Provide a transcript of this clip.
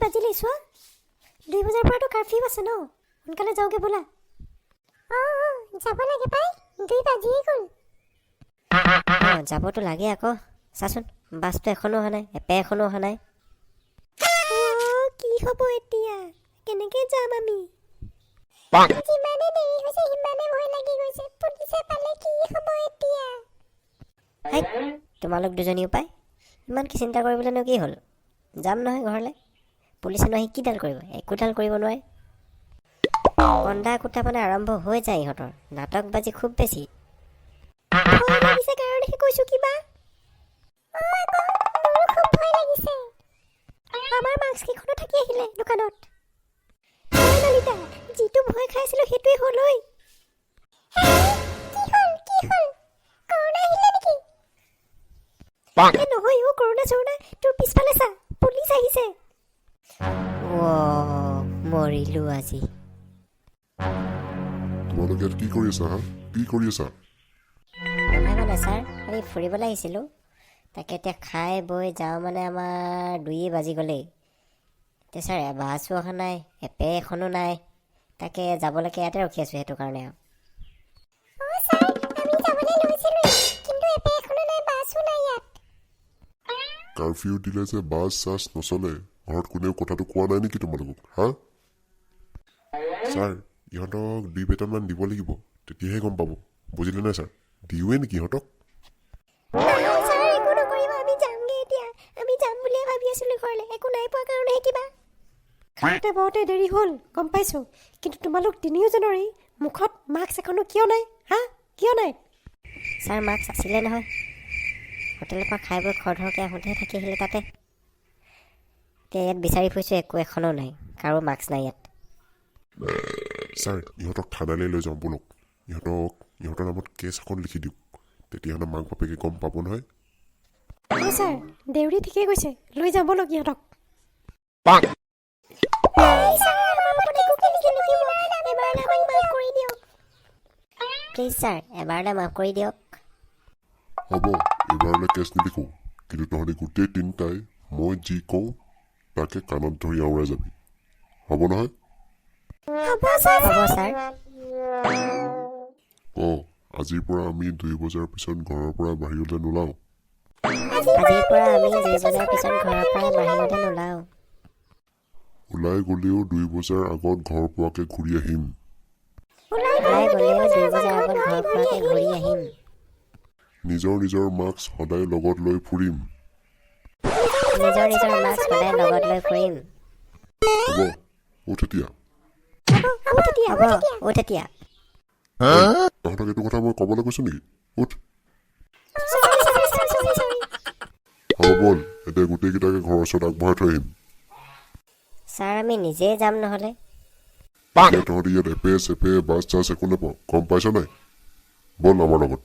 বাজিলেই চোৱা 2 বজাৰ পৰাতো কাৰফিউ আছে ন সোনকালে যাওঁগে ব'লা যাব লাগে পাই 2 বাজিয়ে গ'ল যাবতো লাগে আকৌ চাচোন বাছটো এখনো অহা নাই এপে এখনো অহা নাই কি হ'ব এতিয়া কেনেকৈ যাম আমি যিমানে দেৰি হৈছে সিমানে ভয় লাগি গৈছে পুলিচে পালে কি হ'ব এতিয়া তোমালোক দুজনীও পাই ইমান কি চিন্তা কৰিবলৈনো কি হ'ল যাম নহয় ঘৰলৈ পুলিচেনো আহি কিডাল কৰিব একোডাল কৰিব নোৱাৰে কন্দা কোটা মানে আৰম্ভ হৈ যায় ইহঁতৰ নাটক বাজি খুব বেছি ভয় লাগিছে কাৰণেহে কৈছোঁ কিবা খুব ভয় লাগিছে আমাৰ মাস্ককেইখনো থাকি আহিলে দোকানত ললিতা যিটো ভয় খাইছিলোঁ সেইটোৱে হ'ল ঐ কি হ'ল কৰোণা আহিলে নেকি নহয় কৰোণা চৰোণা তোৰ পিছফালে চা পুলিচ আহিছে মৰিলো আজি তোমালোকে ইয়াত কি কৰি আছা কি কৰি আছা নহয় মানে ছাৰ আমি ফুৰিবলৈ আহিছিলোঁ তাকে এতিয়া খাই বৈ যাওঁ মানে আমাৰ 2 বাজি গ'লেই এতিয়া ছাৰ বাছো অহা নাই এপে এখনো নাই তাকে যাবলৈকে ইয়াতে ৰখি আছোঁ সেইটো কাৰণে কাৰফিউ দিলে যে বাছ চাছ নচলে ঘৰত কোনেও কথাটো কোৱা নাই নেকি তোমালোকক ছাৰ ইহঁতক 2 বেতনমান দিব লাগিব তেতিয়াহে গম পাব বুজিলে নাই ছাৰ দিওঁৱে নেকি ইহঁতক বহুতে দেৰি হ'ল গম পাইছোঁ কিন্তু তোমালোক তিনিওজনৰেই মুখত মাস্ক এখনো কিয় নাই কিয় নাই ছাৰ মাস্ক আছিলে নহয় হোটেলৰ পৰা খাই বৈ খৰধৰকৈ আহোঁতেহে থাকি আহিলে তাতে এতিয়া ইয়াত বিচাৰি ফুৰিছোঁ একো এখনো নাই কাৰো মাস্ক নাই ইয়াত ছাৰ ইহঁতক থানালৈ লৈ যাওঁ ব'লক ইহঁতৰ নামত কেছ এখন লিখি দিওঁ তেতিয়াহ'লে মাক বাপেকে গম পাব নহয় ছাৰ দেউৰী ঠিকেই কৈছে লৈ যাব লগ ইহঁতক প্লিজ ছাৰ এবাৰলৈ মাফ কৰি দিয়ক হ'ব এইবাৰলৈ কেছ নিলিখোঁ কিন্তু তহঁতি গোটেই তিনিটাই মই যি কওঁ তাকে কাণত ধৰি আওৰাই যাবি হ'ব নহয় আজিৰ পৰা আমি 2 বজাৰ পিছত ঘৰৰ পৰা বাহিৰলৈ নোলাওঁ ওলাই গ'লেও 2 বজাৰ আগত ঘৰ পোৱাকৈ ঘূৰি আহিম নিজৰ মাস্ক সদায় লগত লৈ ফুৰিম হ'ব উঠ এতিয়া তহঁতক এইটো কথা মই ক'বলৈ কৈছোঁ নেকি উঠ হ'ব ব'ল এতিয়া গোটেইকেইটাকে ঘৰৰ ওচৰত আগবঢ়াই থৈ আহিম ছাৰ আমি নিজেই যাম নহ'লে তহঁতি ইয়াত এপে চেপে বাছ চাছ একো নাপাওঁ গম পাইছ নাই ব'ল আমাৰ লগত